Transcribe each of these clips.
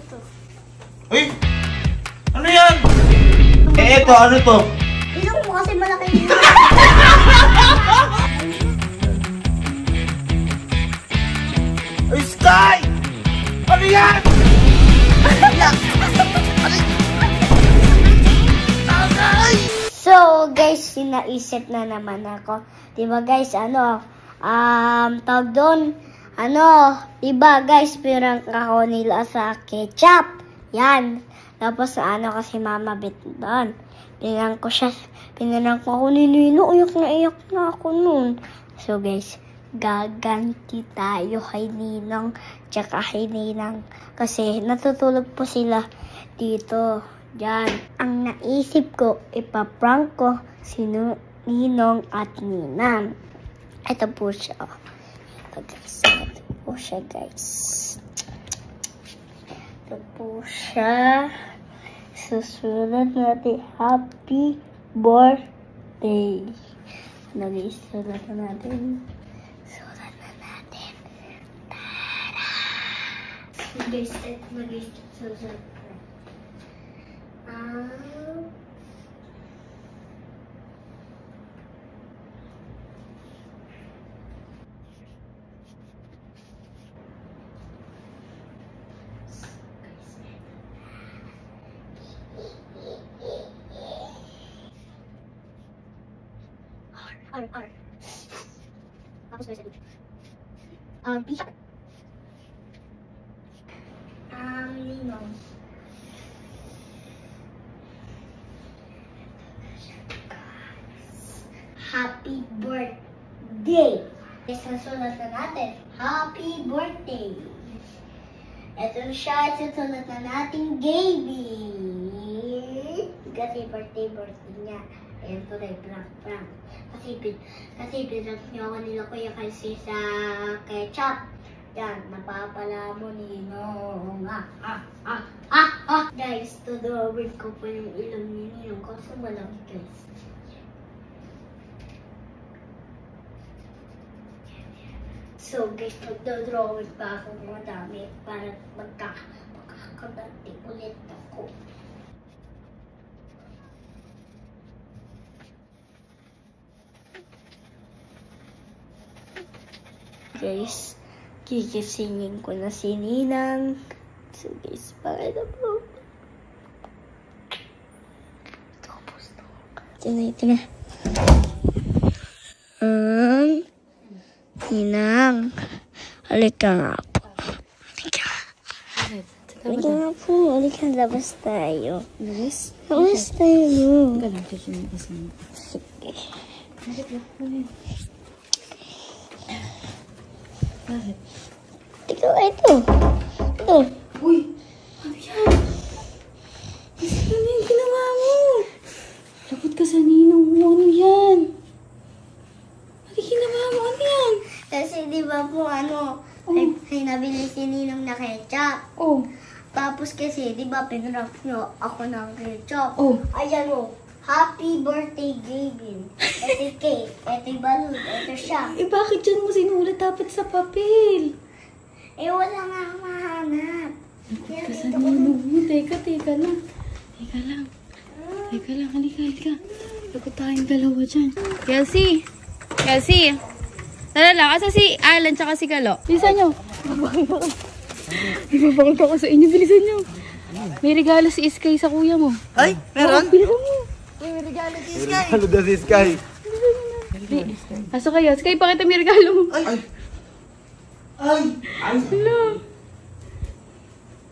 to. Uy! Ano yan? Eto, ano to? Ilong mo kasi malaki yun. Uy, Sky! Ano yan? So guys, sinaisip na naman ako. Diba guys, tawag doon, diba guys, pirang ako nila sa ketchup. Yan. Tapos kasi mama bit doon. Pinirang ko ako ni Nino. Iyak na ako nun. So guys, gaganti tayo kay Ninong tsaka kay Ninang. Kasi natutulog po sila dito. Diyan. Ang naisip ko, ipaprank ko si Ninong at Ninang. Ito po siya. Ito po siya guys. Ito po siya. Susunod natin, happy birthday. Nag-isulat na natin. Sulat na natin. Tara! Guys, susunod na. R. Tapos may sagot. P. Ninong. Happy birthday! Isusulat na natin. Happy birthday! Ito siya, isusulat na natin Gaby. Kasi birthday niya. Ayan tuloy, prank. Kasi pinag niyo ako nila Kuya kasi sa ketchup. Yan, napapala mo Ninong. Guys, tudawid ko po yung ilong ni Ninong. Kasi malaki guys. So guys, magdodrawing pa ako ng madami para magkakaganti ulit ako. Guys, gigisingin ko na si Ninang. So guys, pakita po. Tapos to. Ito na. Ninang, halika nga po. Halika nga po. Halika, labas tayo. Labas? Labas tayo. Sige. Bakit? Ito. Uy! Ano yan? Ano yung ginawa mo? Lagot ka sa Ninong mo. Ano yan? Ano ginawa mo? Ano yan? Kasi di ba po ay nabili si Ninong na ketchup. Oh. Tapos kasi di ba pinrap nyo ako ng ketchup. Oh. Ayan happy birthday Gaby. Ito cake, ito balloon, ito siya. Bakit dyan mo sinulat dapat sa papel? Wala nga akong mahanap. Lagot ka sa Ninong mo. Teka lang. Halika. Lagot tayong dalawa dyan. Kelsey! Tala lang, asa si Alan tsaka si Kalo? Bilisan nyo. Ipapakita ko sa inyo, bilisan nyo. May regalo si Sky sa kuya mo. Ay, meron? Bilisan mo. May regalo si Sky. Ano daw si Sky? Aso kayo. Sky, pakita may regalo mo. Ay! Hello.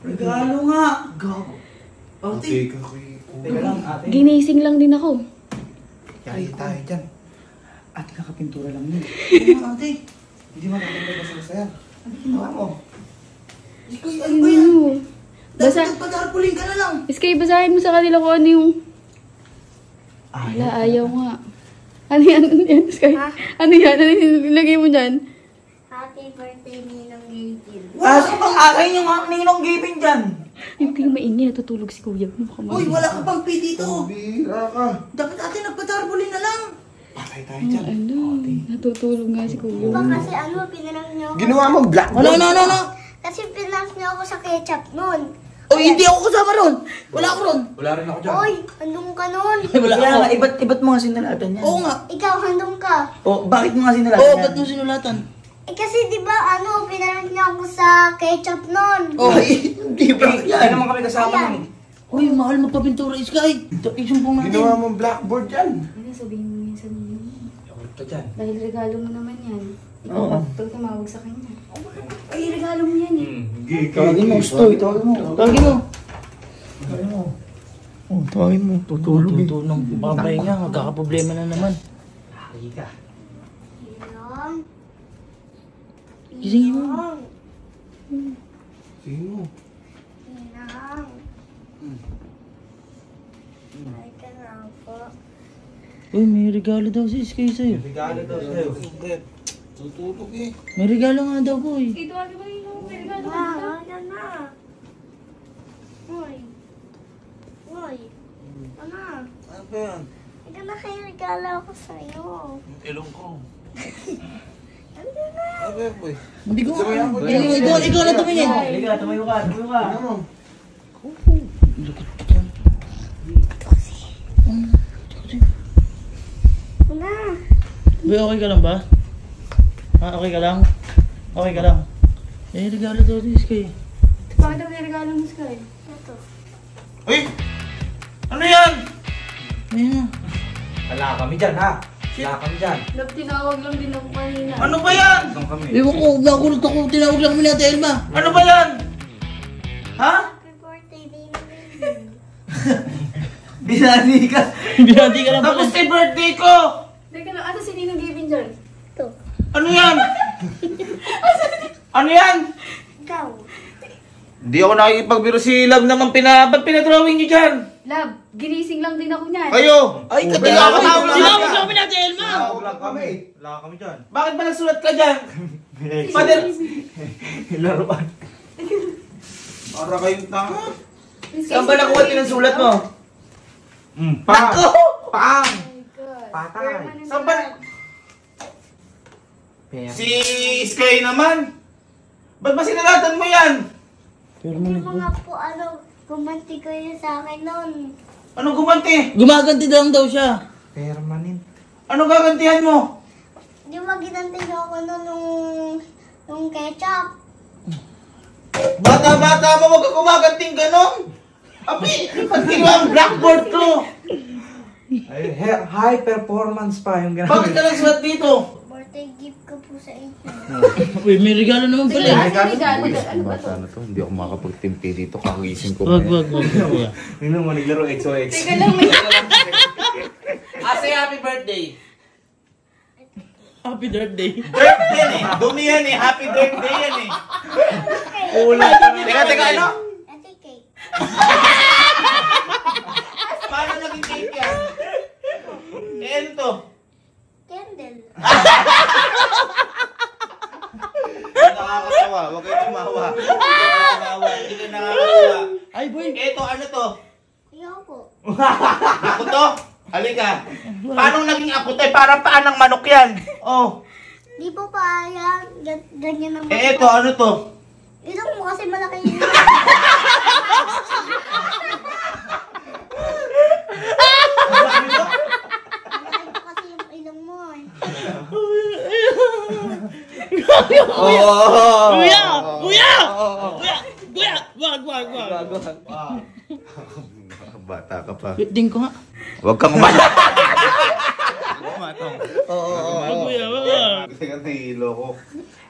Regalo nga! Gago. Ate. Teka lang, ate. Ginising lang din ako. Yari tayo dyan. Ate, kakapintura lang yun. Ano ate? Hindi magaganda ka sa saya. Ano ginawa mo? Sky, ano ba yan? Basa. Dapat nagpatarpulin ka na lang. Sky, basahin mo sa kanila kung ano yung... Ayaw nga. Ano yan, Sky? Ano yan? Ano yung nilagay mo dyan? Happy birthday Ninong Gaby. Wala ka pang akin yung Ninong gipin dyan. Yung kayo maingay, natutulog si kuya. Uy, wala ka pang P dito. Bira ka. Dapat ate nagpatarpulin na lang. Patay tayo dyan. Natutulog nga si kuya. Diba kasi pinarap niyo ako. Ginawa mo black. Ano? Kasi pinarap niyo ako sa ketchup nun. Oh, hindi ako kasama ron. Wala ako ron. Wala rin ako dyan. Oy, handong ka nun. Wala Kaya ako. nga, iba't mo nga sinulatan yan. Oo nga. Ikaw, handong ka. Oh, bakit mo nga sinulatan Oo, yan? ba't mo sinulatan? Eh kasi di ba pinarang niya ako sa ketchup nun. Oh, Hindi ba? Hindi naman kami kasama Ayan. nun. uy, mahal magpapintura, Sky. Isumpong natin. Ginawa mong blackboard yan. Ano, sabihin mo yan sa ninyo. Ako ka dyan. Dahil regalo mo naman yan. Oo. Pag tumawag sa kanya. Ay, regalo mo yan eh. Tawagin mo, Stoy. Tawagin mo. Tawagin mo. Tawagin mo. Oh, tawagin mo. Tutulog eh. Tutulong. Babay nga, magkakaproblema na naman. Halika. Yan. Gisingin mo. Yan. Sige mo. Yan. Ay ka na po. Uy, may regalo daw si Sky sa'yo. Regalo daw sa'yo. Tutulog eh. May regalo nga daw, boy. Ah, yan na. Uy. Uy. Ano? Ano ba yan? Ikaw na kayo regalo ako sa'yo. Ilong ko. Ano na? Ano ba yan, boy? Hindi ko. Sabay ako dyan. Ikaw na tumingin. Halika, tumayo ka. Tumayo ka. Ano mo? Una. Boy, okay ka lang ba? Ha, okay ka lang? Okay ka lang? Eh, regalo daw si Sky. Bakit ang regalo mo, Sky? Ito. Uy! Ano yan? Ayun na. Wala kami dyan, ha? Wala kami dyan. Love, tinawag lang din ako kanina. Ano ba yan? Saan kami? Ewan ko, nakulot ako. Tinawag lang kami ni Ate Elma. Ano ba yan? Ha? Happy birthday, baby. Binani ka. Binati ka lang pala. Tapos kay birthday ko! Teka lang, asa si Ninong Gavin dyan? Ito. Ano yan? Ano yan? Ikaw. Hindi ako nakikipagbiro si Love naman ba't pinadrawing niyo dyan? Love, ginising lang din ako niyan. Kayo! Ay, Wala tinawag kami. Tinawag lang kami ni Ate Elma. Wala kami. Wala kami dyan. Bakit ba nagsulat ka dyan? Father! Laruan. Para kayong tanga. Saan ba nakuha din ang sulat mo? Pang! Pang! God. Patay. Permanent Saan ba? Si Sky naman. Ba't ba sinalatan mo yan? Pero Hindi mo nga po gumanti kayo sa akin nun. Anong gumanti? gumaganti lang daw siya. Permanent. Anong gagantihan mo? Di ba ginanti niyo ako nun nung ketchup? Bata-bata mo, wag ka gumaganting ganon. Api, pag kinuha ang blackboard ko. Ay, high performance pa yung Bakit ka nagsulat dito? Birthday gift ko po sa inyo. Uy, may regalo naman pala. Teka, eh. asa regalo? Ano ba Bata na to, hindi ako makapagtimpi dito, kagising ko. Wag. Kuya. Hindi mo naglaro XOX. Teka lang, may Ase, happy birthday. Happy birthday. Birthday yan eh. Dumi yan eh. Happy birthday yan eh. Teka, ano? Ate cake. Paano naging cake yan? Eh, ano to? Candle. Nakakatawa. Huwag kayo tumawa. Hindi ka nakakatawa. Ay, boy. Eto, ano to? Ayaw po. Ako to? Halika. Paano naging ako to? Parang paan ng manok yan. Oh. Di po pa yan. Ganyan naman. Eh, eto, ano to? Ito mo kasi malaki yun. Malaki po kasi yung ilong mo eh. Kuya! Wag. Bata ka pa. Ding ko nga. Huwag kang umatong. Wag, kuya, wag. Kasi ka nahihilo ko.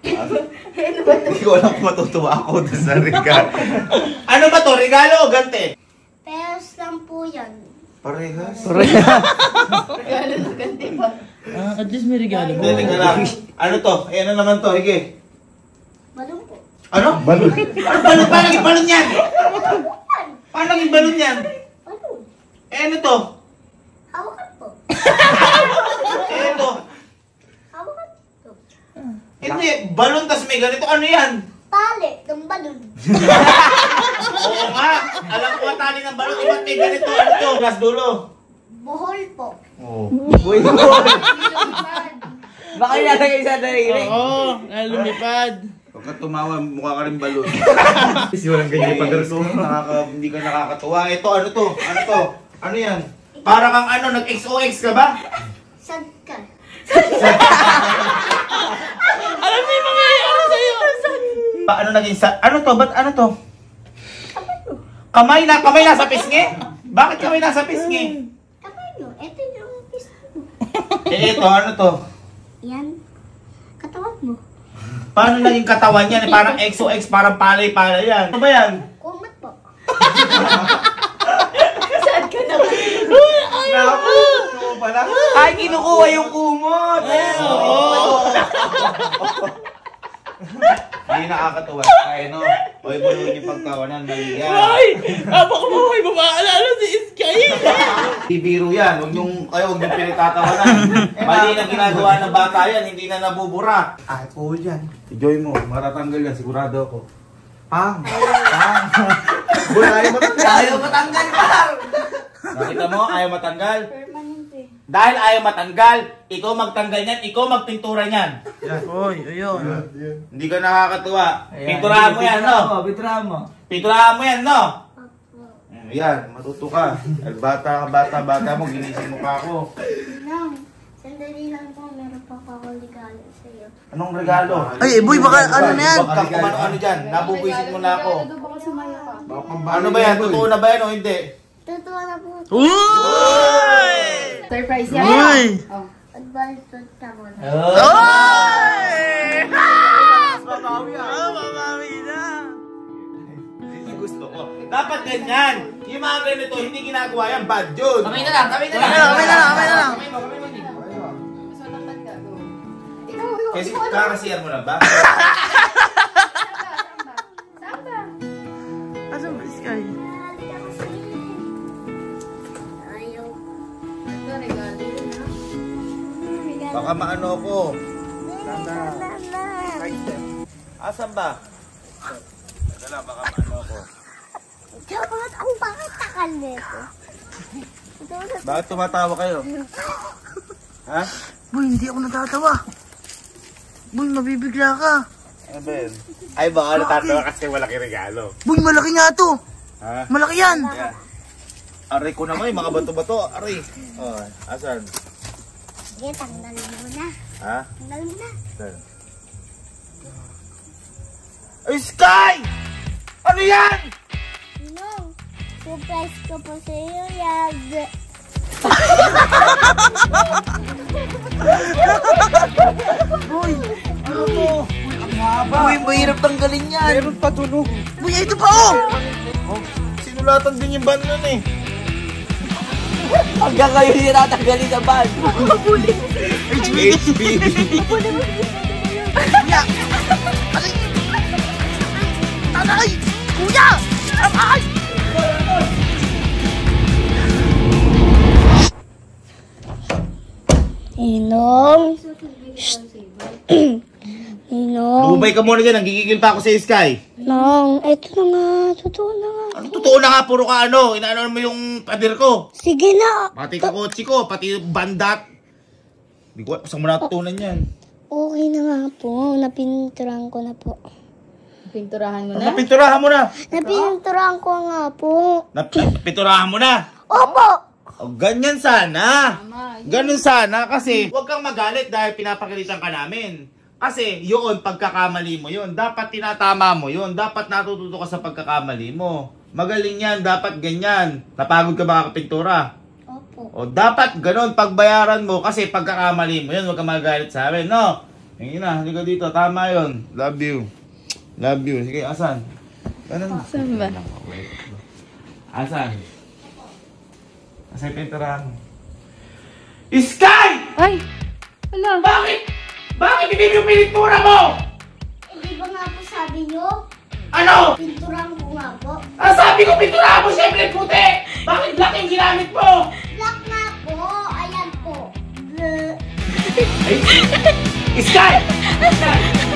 Hindi ko alam kung matutuwa ako doon sa regalo. Ano ba to? Regalo o gante? Pears lang po yan. Parehas. regalo na ganti pa. At least may regalo. Hindi, tingnan lang. Ano to? Eh, ano naman to? Hige. Balong po. Ano? Balon. Ano balon? Paano naging balon yan? Paano naging balon yan? Balong. Eh, ano to? Hawakan po. Eh, ito. Hawakan po. Hindi, balon tas may ganito. Ano yan? Tali ng balon. Oo nga. Alam ko ang tali ng balon. Iba't may ganito. Ano to? Gas dulo. Bohol po. Baka nalagay sa daliri. Oo, lumipad. Huwag ka tumawa, mukha ka rin balon. Kasi walang ganyan yung pag-aras ko. Hindi ka nakakatuwa. Ito, ano to? Ano to? Ano yan? Para kang ano, nag-XOX ka ba? Sad ka. Alam mo yung mga ano sa'yo. Ano naging ano to? Ba't ano to? Kamay nasa pisngi? Bakit kamay nasa pisngi? Kamay mo. Ito yung pisto mo. Ito, ano to? Yan. Katawan mo. Paano naging katawan yan? Parang XOX, parang palay-palay yan. Ano ba yan? Kumot po. Saan ka na? Naku, pala. Ay, kinukuha yung kumot. Hindi nakakatuwa. Ay, no. Oy, bulong yung pagkawanan. Mali yan. Ay! Baka mo may mamaalala si Iskay. Di biro yan. Huwag niyong pinagtatawanan. Mali na ginagawa ng bata yan. Hindi na nabubura. Ay, cool yan. Enjoy mo. Matatanggal yan. Sigurado ako. Pang! Pang! Boy, ayaw matanggal. Ayaw matanggal, Pang! Nakita mo? Ayaw matanggal. Permanente. Dahil ayaw matanggal, ikaw magtanggal niyan, ikaw magpintura niyan. Oy, ayun. Hindi ka nakakatuwa. Pinturahan mo yan, no? Pinturahan mo. Pinturahan mo yan, no? Yan, matuto ka. Bata mo, ginising mo pa ako. Nang, sandali lang po. Meron pa ako regalo sa'yo. Anong regalo? Ay, boy, baka ano na yan? Huwag kang kumano dyan. Nabubwisit mo na ako. Regalo baka sumaya ka. Ano ba yan? Totoo na ba yan o hindi? Totoo na po. Uy! Surprise yan. Uy! Oh. Advance ka mo na. Oy! Mamawi na. Hindi gusto ko. Dapat ganyan. Yung mga ganito, hindi ginagawa yan. Bad yun. Kamay na lang. Kamay na lang. Masalangkat ka. Go. Ikaw, Kasi ikaw, ano? kakasiyan mo lang ba? Saan ba? Asan ba Iskay? Halika kasi. Ayaw. Ito, regalo yun, ha? Baka maano ako. Nana. Asan ba? Teka lang, baka maano ako. Dapat ang bakit takal nito. Bakit tumatawa kayo? Ha? Boy, hindi ako natatawa. Boy, mabibigla ka. Ano ba yun? Ay, baka natatawa kasi malaki regalo. Boy, malaki nga to. Ha? Malaki yan. Yan. Aray ko naman, mga bato-bato. Aray. Oh, asan? Sige, tanggal mo na. Ha? Tanggal mo na. Asan? Ay, Sky! Ano yan? No. Surprise ko po sa iyo, Yag. Boy, Ano to? Uy, ang haba. boy, mahirap tanggalin yan. Meron pa tunog. Boy, ito pa oh. Oh, sinulatan din yung band nun eh. Hanggang kayo hindi natanggalin sa bag. HB. Kuya! Aray! Aray! Kuya! Aray! Inong. Inong. Lumabay ka muna dyan, nanggigigil pa ako sa Sky. Nong, eto na nga. Totoo na nga. Ano totoo na nga, puro ka ano, inaano mo yung pader ko. Sige na. Pati kakotsi ko, pati yung bandat. Hindi ko, saan mo natutunan yan? Okay na nga po. Napinturahan ko na po. Pinturahan mo na? Napinturahan mo na. Napinturahan ko nga po. Napinturahan mo na. Opo. O, ganyan sana. Tama. Ganun sana kasi huwag kang magalit dahil pinapagalitan ka namin. Kasi yun, pagkakamali mo yun. Dapat tinatama mo yun. Dapat natututo ka sa pagkakamali mo. Magaling yan, dapat ganyan. Napagod ka ba kakapintura? Opo. O dapat ganun, pagbayaran mo kasi pagkakamali mo yun. Huwag kang magalit sa amin, no? Ngayon na, halika dito. Tama yun. Love you. Love you. Sige, asan? Ganun. Saan ba? Asan? Asan yung pinturahan mo? Sky! Ay! Hala! Bakit? Bakit hindi yung pinintura mo? Eh, di ba nga po sabi nyo? Ano? Pinturahan ko nga po. Ah, sabi ko pinturahan mo, siyempre puti! Bakit black yung ginamit mo? Black na po. Ayan po. Bleh. Ay, Sky! Sky!